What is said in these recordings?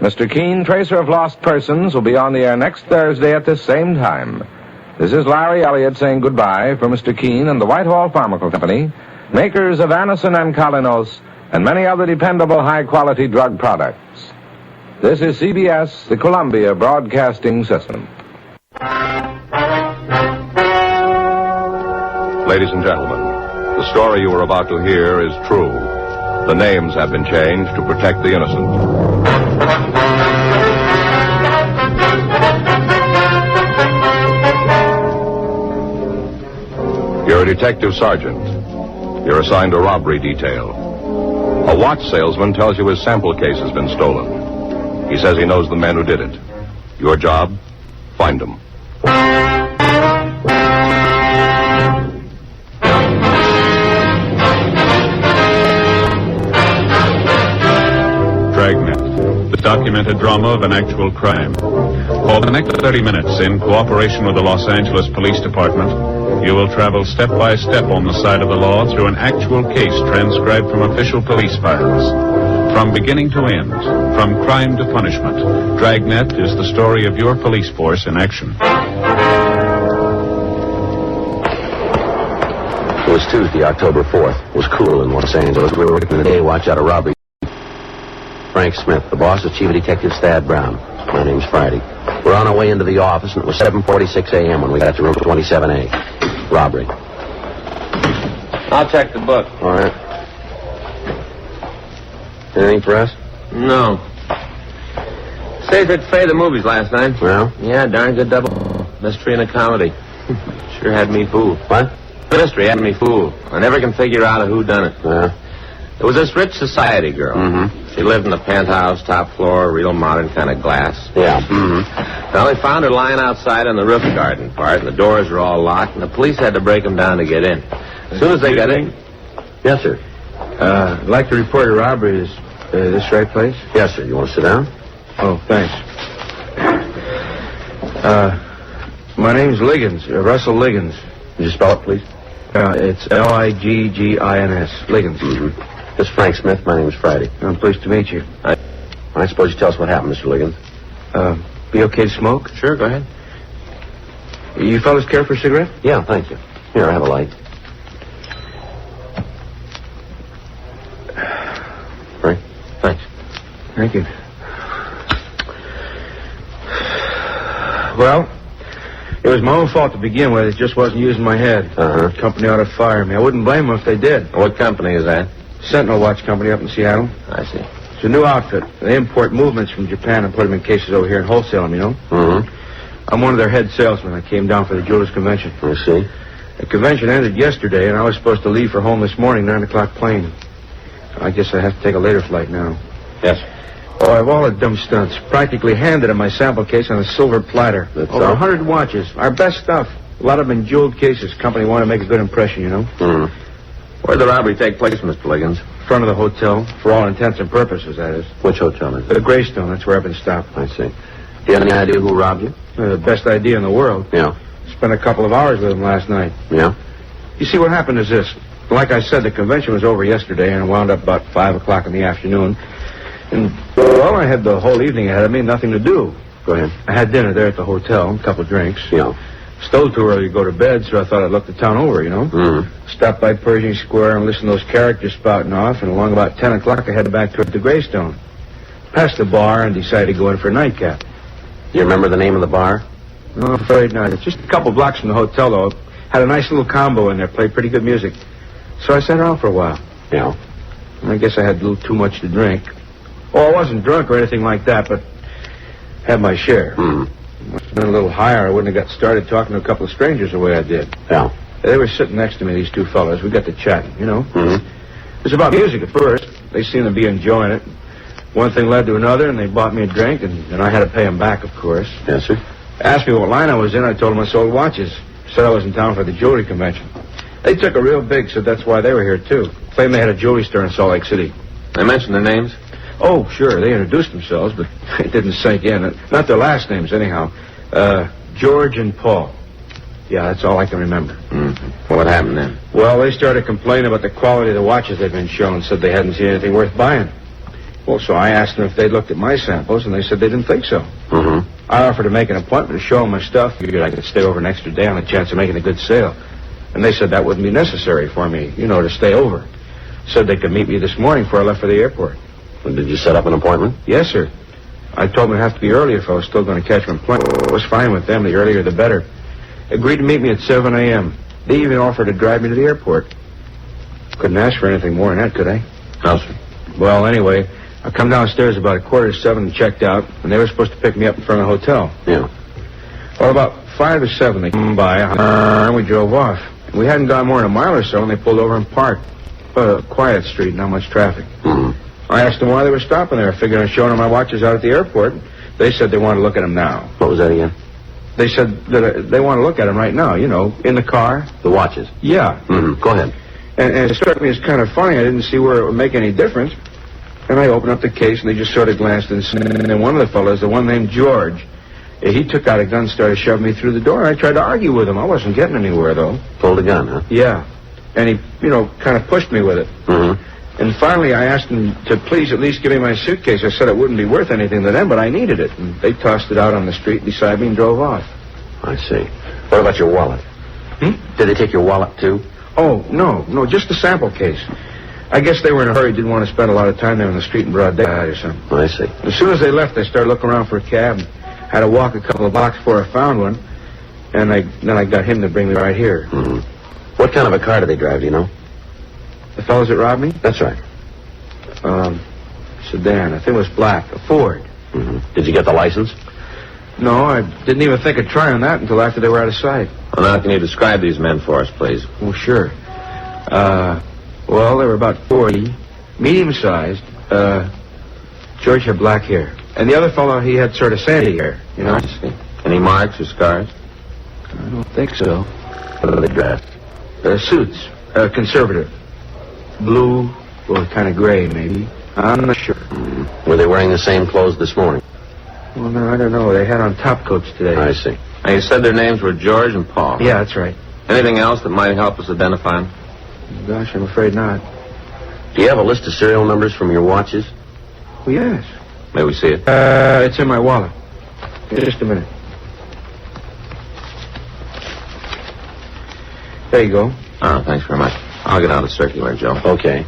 Mr. Keene, Tracer of Lost Persons, will be on the air next Thursday at the same time. This is Larry Elliott saying goodbye for Mr. Keene and the Whitehall Pharmaceutical Company, makers of Anacin and Colinos and many other dependable high-quality drug products. This is CBS, the Columbia Broadcasting System. Ladies and gentlemen, the story you are about to hear is true. The names have been changed to protect the innocent. You're a detective sergeant. You're assigned a robbery detail. A watch salesman tells you his sample case has been stolen. He says he knows the men who did it. Your job? Find them. Dragnet, the documented drama of an actual crime. For the next 30 minutes, in cooperation with the Los Angeles Police Department, you will travel step by step on the side of the law through an actual case transcribed from official police files. From beginning to end, from crime to punishment, Dragnet is the story of your police force in action. It was Tuesday, October 4th. It was cool in Los Angeles. We were working the day watch out of robbery. Frank Smith. The boss is Chief Detective Thad Brown. My name's Friday. We're on our way into the office, and it was 7:46 a.m. when we got to room 27A. Robbery. I'll check the book. All right. Anything for us? No. Stayed Faye the movies last night. Well? Yeah, darn good double. Mystery and a comedy. Sure had me fooled. What? Mystery had me fooled. I never can figure out who done it. Yeah. It was this rich society girl. Mm-hmm. She lived in the penthouse, top floor, real modern kind of glass. Yeah. Mm-hmm. Well, they found her lying outside in the roof garden part, and the doors were all locked, and the police had to break them down to get in. As soon as they got in... Yes, sir. I'd like to report a robbery. Is this right place? Yes, sir. You want to sit down? Oh, thanks. My name's Liggins, Russell Liggins. Would you spell it, please? It's Liggins. Liggins. Mm-hmm. This is Frank Smith. My name's Friday. I'm pleased to meet you. I suppose you tell us what happened, Mr. Liggins. Be okay to smoke? Sure, go ahead. You fellas care for a cigarette? Yeah, thank you. Here, I have a light. Frank? Thanks. Thank you. Well, it was my own fault to begin with. It just wasn't using my head. Uh-huh. The company ought to fire me. I wouldn't blame them if they did. What company is that? Sentinel Watch Company up in Seattle. I see. It's a new outfit. They import movements from Japan and put them in cases over here and wholesale them, you know? Mm-hmm. I'm one of their head salesmen. I came down for the Jewelers Convention. I see. The convention ended yesterday, and I was supposed to leave for home this morning, 9 o'clock plane. I guess I have to take a later flight now. Yes. Oh, I have all the dumb stunts. Practically handed in my sample case on a silver platter. That's over all? 100 watches. Our best stuff. A lot of them in jeweled cases. Company wanted to make a good impression, you know? Mm-hmm. Where'd the robbery take place, Mr. Liggins? Front of the hotel. For all intents and purposes, that is. Which hotel is it? The Greystone. That's where I've been stopped. I see. Do you have any idea who robbed you? The best idea in the world. Yeah. Spent a couple of hours with him last night. Yeah? You see, what happened is this. Like I said, the convention was over yesterday and wound up about 5 o'clock in the afternoon. And, well, I had the whole evening ahead of me, nothing to do. Go ahead. I had dinner there at the hotel, a couple of drinks. Yeah. Stole too early to go to bed, so I thought I'd look the town over, you know? Mm-hmm. Stopped by Pershing Square and listened to those characters spouting off, and along about 10 o'clock I headed back toward the Greystone. Passed the bar and decided to go in for a nightcap. Do you remember the name of the bar? No, I'm afraid not. It's just a couple blocks from the hotel, though. Had a nice little combo in there, played pretty good music. So I sat around for a while. Yeah. I guess I had a little too much to drink. Oh, I wasn't drunk or anything like that, but had my share. Mm-hmm. Must have been a little higher. I wouldn't have got started talking to a couple of strangers the way I did. Yeah. They were sitting next to me, these two fellas. We got to chatting, you know. Mm-hmm. It was about music at first. They seemed to be enjoying it. One thing led to another, and they bought me a drink, and I had to pay them back, of course. Yes, sir. Asked me what line I was in. I told them I sold watches. Said I was in town for the jewelry convention. They took it real big, said that's why they were here, too. Claimed they had a jewelry store in Salt Lake City. They mentioned their names? Oh, sure. They introduced themselves, but it didn't sink in. Not their last names, anyhow. George and Paul. Yeah, that's all I can remember. Mm-hmm. Well, what happened then? Well, they started complaining about the quality of the watches they'd been shown. Said they hadn't seen anything worth buying. Well, so I asked them if they'd looked at my samples, and they said they didn't think so. Mm-hmm. I offered to make an appointment to show them my stuff. Figured I could stay over an extra day on the chance of making a good sale. And they said that wouldn't be necessary for me, to stay over. Said they could meet me this morning before I left for the airport. Well, did you set up an appointment? Yes, sir. I told them it'd have to be early if I was still going to catch my plane. It was fine with them. The earlier, the better. Agreed to meet me at 7 a.m. They even offered to drive me to the airport. Couldn't ask for anything more than that, could I? No, sir. Well, anyway, I come downstairs about 6:45 and checked out, and they were supposed to pick me up in front of the hotel. Yeah. Well, about 5 to 7, they came by, and we drove off. We hadn't gone more than a mile or so, and they pulled over and parked. Quiet street, not much traffic. Mm-hmm. I asked them why they were stopping there. I figured on showing them my watches out at the airport. They said they wanted to look at them now. What was that again? They said that they want to look at them right now, in the car. The watches? Yeah. Mm-hmm. Go ahead. And it struck me as kind of funny. I didn't see where it would make any difference. And I opened up the case, and they just sort of glanced and then one of the fellows, the one named George, he took out a gun and started shoving me through the door. I tried to argue with him. I wasn't getting anywhere, though. Pulled a gun, huh? Yeah. And he, kind of pushed me with it. Mm-hmm. And finally, I asked him to please at least give me my suitcase. I said it wouldn't be worth anything to them, but I needed it. And they tossed it out on the street beside me and drove off. I see. What about your wallet? Did they take your wallet, too? Oh, no, just the sample case. I guess they were in a hurry, didn't want to spend a lot of time there on the street in broad daylight or something. I see. As soon as they left, I started looking around for a cab. Had to walk a couple of blocks before I found one. And then I got him to bring me right here. Mm-hmm. What kind of a car did they drive, do you know? The fellows that robbed me? That's right. Sedan. I think it was black. A Ford. Mm-hmm. Did you get the license? No, I didn't even think of trying that until after they were out of sight. Well, now, can you describe these men for us, please? Oh, sure. Well, they were about 40, medium-sized. George had black hair. And the other fellow, he had sort of sandy hair, I see. Any marks or scars? I don't think so. What are they dressed? Suits. Conservative. Blue or kind of gray, maybe. I'm not sure. Mm-hmm. Were they wearing the same clothes this morning? Well, no, I don't know. They had on top coats today. I see. Now, you said their names were George and Paul. Yeah, that's right. Anything else that might help us identify them? Gosh, I'm afraid not. Do you have a list of serial numbers from your watches? Well, yes. May we see it? It's in my wallet. Just a minute. There you go. Oh, thanks very much. I'll get out a circular, Joe. Okay.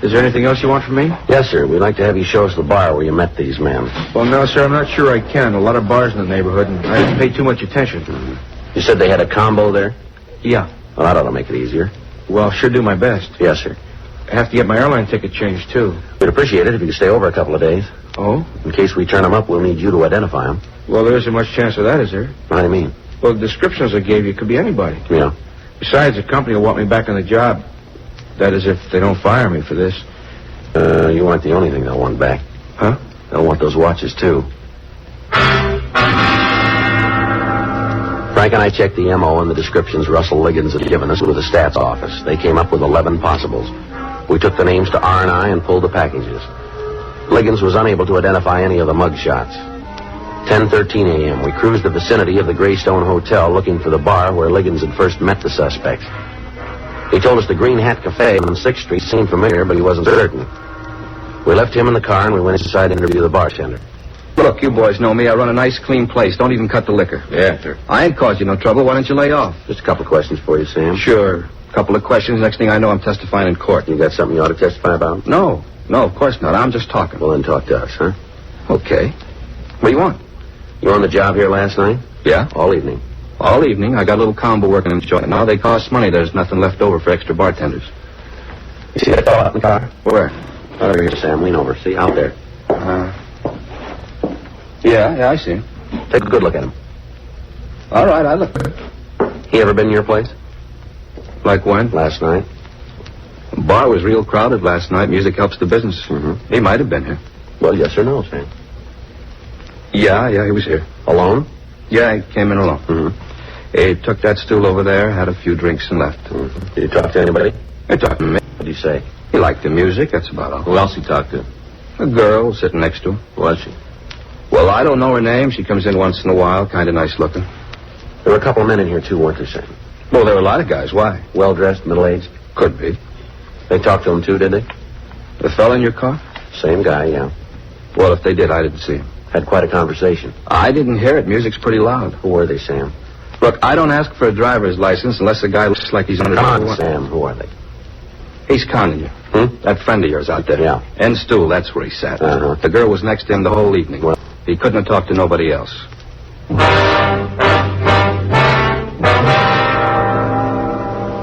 Is there anything else you want from me? Yes, sir. We'd like to have you show us the bar where you met these men. Well, no, sir, I'm not sure I can. A lot of bars in the neighborhood, and I didn't pay too much attention. Mm-hmm. You said they had a combo there? Yeah. Well, that ought to make it easier. Well, I'll sure do my best. Yes, sir. I have to get my airline ticket changed, too. We'd appreciate it if you could stay over a couple of days. Oh? In case we turn them up, we'll need you to identify them. Well, there isn't much chance of that, is there? What do you mean? Well, the descriptions I gave you could be anybody. Yeah. Besides, the company will want me back on the job. That is, if they don't fire me for this. You aren't the only thing they'll want back. Huh? They'll want those watches, too. Frank and I checked the M.O. and the descriptions Russell Liggins had given us with the stats office. They came up with 11 possibles. We took the names to R&I and pulled the packages. Liggins was unable to identify any of the mug shots. 10:13 a.m. We cruised the vicinity of the Greystone Hotel looking for the bar where Liggins had first met the suspects. He told us the Green Hat Cafe on 6th Street seemed familiar, but he wasn't certain. We left him in the car and we went inside to interview the bartender. Look, you boys know me. I run a nice, clean place. Don't even cut the liquor. Yeah, sir. I ain't caused you no trouble. Why don't you lay off? Just a couple of questions for you, Sam. Sure. A couple of questions. Next thing I know, I'm testifying in court. You got something you ought to testify about? No, of course not. I'm just talking. Well, then talk to us, huh? Okay. What do you want? You were on the job here last night? Yeah. All evening? All evening. I got a little combo working in the joint. Now they cost money. There's nothing left over for extra bartenders. You see that fellow out in the car? Where? Over here, Sam. Lean over. See, out there. Yeah, I see him. Take a good look at him. All right, I look. He ever been to your place? Like when? Last night. The bar was real crowded last night. Music helps the business. Mm-hmm. He might have been here. Well, yes or no, Sam? Yeah, he was here. Alone? Yeah, he came in alone. Mm-hmm. He took that stool over there, had a few drinks, and left. Mm-hmm. Did he talk to anybody? He talked to me. What did he say? He liked the music, that's about all. Who else he talked to? A girl sitting next to him. Who was she? Well, I don't know her name. She comes in once in a while, kind of nice looking. There were a couple of men in here, too, weren't there, Sam? Well, there were a lot of guys. Why? Well-dressed, middle-aged? Could be. They talked to him, too, did they? The fella in your car? Same guy, yeah. Well, if they did, I didn't see him. Had quite a conversation. I didn't hear it. Music's pretty loud. Who were they, Sam? Look, I don't ask for a driver's license unless the guy looks like he's under... Come on, Sam. Who are they? He's conning you. That friend of yours out there. Yeah. End stool, that's where he sat. Uh-huh. The girl was next to him the whole evening. Well, he couldn't have talked to nobody else.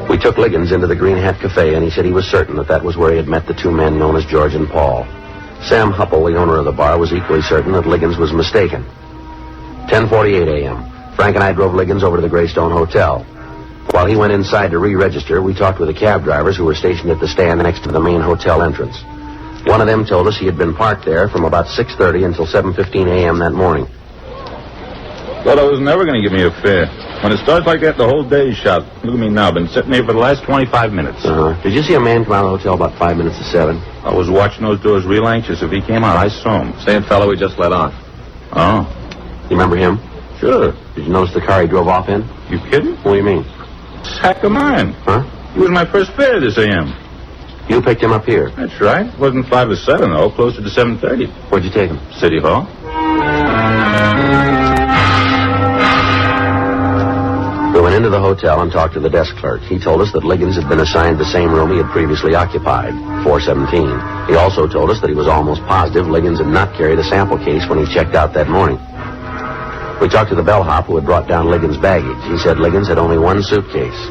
We took Liggins into the Green Hat Cafe, and he said he was certain that was where he had met the two men known as George and Paul. Sam Hupple, the owner of the bar, was equally certain that Liggins was mistaken. 10:48 a.m. Frank and I drove Liggins over to the Greystone Hotel. While he went inside to re-register, we talked with the cab drivers who were stationed at the stand next to the main hotel entrance. One of them told us he had been parked there from about 6:30 until 7:15 a.m. that morning. Thought I was never going to give me a fare. When it starts like that, the whole day's shot. Look at me now. Been sitting here for the last 25 minutes. Did you see a man come out of the hotel about 5 minutes to 7? I was watching those doors real anxious. If he came out, I saw him. Same fellow we just let off. Oh. You remember him? Sure. Did you notice the car he drove off in? You kidding? What do you mean? Sack of mine. Huh? He was my first fare this a.m. You picked him up here. That's right. It wasn't 5 or 7, though. Closer to 7:30. Where'd you take him? City Hall. We went into the hotel and talked to the desk clerk. He told us that Liggins had been assigned the same room he had previously occupied, 417. He also told us that he was almost positive Liggins had not carried a sample case when he checked out that morning. We talked to the bellhop who had brought down Liggins' baggage. He said Liggins had only one suitcase.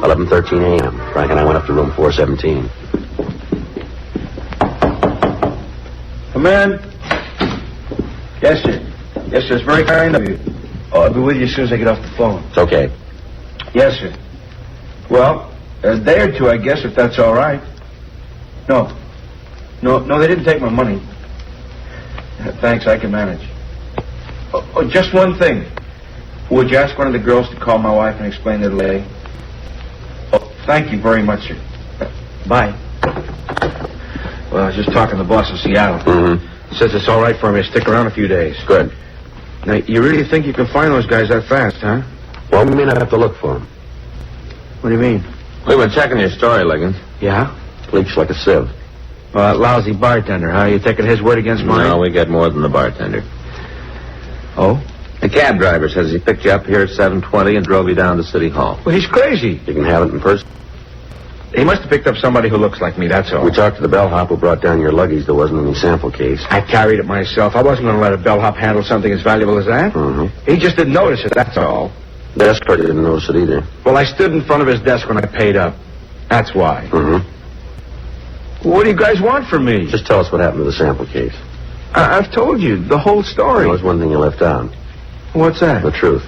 11:13 a.m. Frank and I went up to room 417. Come in. Yes, sir. Yes, sir. It's very kind of you. Oh, I'll be with you as soon as I get off the phone. It's okay. Yes, sir. Well, a day or two, I guess, if that's all right. No, they didn't take my money. Thanks, I can manage. Oh, just one thing. Would you ask one of the girls to call my wife and explain the delay? Oh, thank you very much, sir. Bye. Well, I was just talking to the boss in Seattle. He says it's all right for me to stick around a few days. Good. Now, you really think you can find those guys that fast, huh? Well, we may not have to look for them. What do you mean? We've been checking your story, Liggins. Yeah? Leaks like a sieve. Well, that lousy bartender, huh? You taking his word against mine? No, we get more than the bartender. Oh? The cab driver says he picked you up here at 7:20 and drove you down to City Hall. Well, he's crazy. You can have it in person. He must have picked up somebody who looks like me, that's all. We talked to the bellhop who brought down your luggage. There wasn't any sample case. I carried it myself. I wasn't going to let a bellhop handle something as valuable as that. He just didn't notice it, that's all. The desk clerk didn't notice it either. Well, I stood in front of his desk when I paid up. That's why. What do you guys want from me? Just tell us what happened to the sample case. I've told you the whole story. There was one thing you left out. What's that? The truth.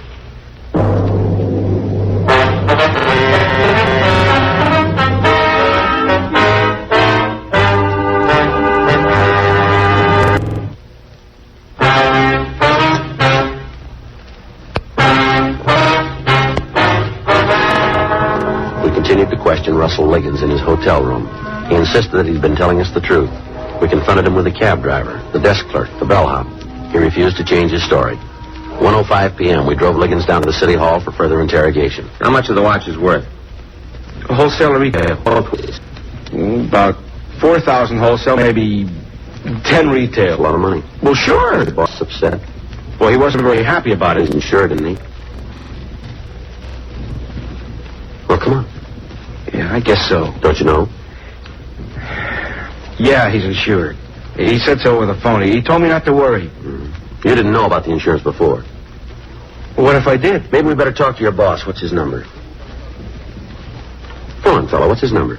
We continued to question Russell Liggins in his hotel room. He insisted that he'd been telling us the truth. We confronted him with the cab driver, the desk clerk, the bellhop. He refused to change his story. 1:05 p.m., we drove Liggins down to the City Hall for further interrogation. How much are the watches worth? Wholesale or retail? Both ways. About 4,000 wholesale, maybe 10 retail. A lot of money. Well, sure. The boss upset. Well, he wasn't very happy about He it. was insured, didn't he? Well, come on. Yeah, I guess so. Don't you know? Yeah, he's insured. He said so over the phone. He told me not to worry. You didn't know about the insurance before. Well, what if I did? Maybe we better talk to your boss. What's his number? Come on, fella. What's his number?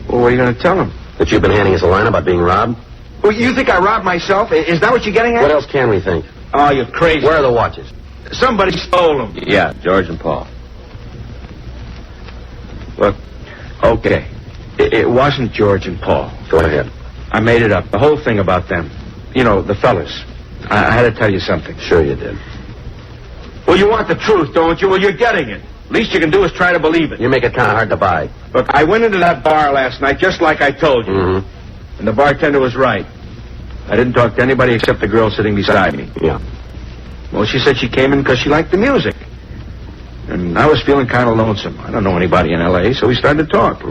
Well, what are you going to tell him? That you've been handing us a line about being robbed? Well, you think I robbed myself? Is that what you're getting at? What else can we think? Oh, you're crazy. Where are the watches? Somebody stole them. Yeah, George and Paul. Look, okay. It wasn't George and Paul. Go ahead. I made it up. The whole thing about them. You know, the fellas. I had to tell you something. Sure you did. Well, you want the truth, don't you? Well, you're getting it. Least you can do is try to believe it. You make it kind of hard to buy. Look, I went into that bar last night just like I told you. And the bartender was right. I didn't talk to anybody except the girl sitting beside me. Yeah. Well, she said she came in because she liked the music. And I was feeling kind of lonesome. I don't know anybody in L.A., so we started to talk.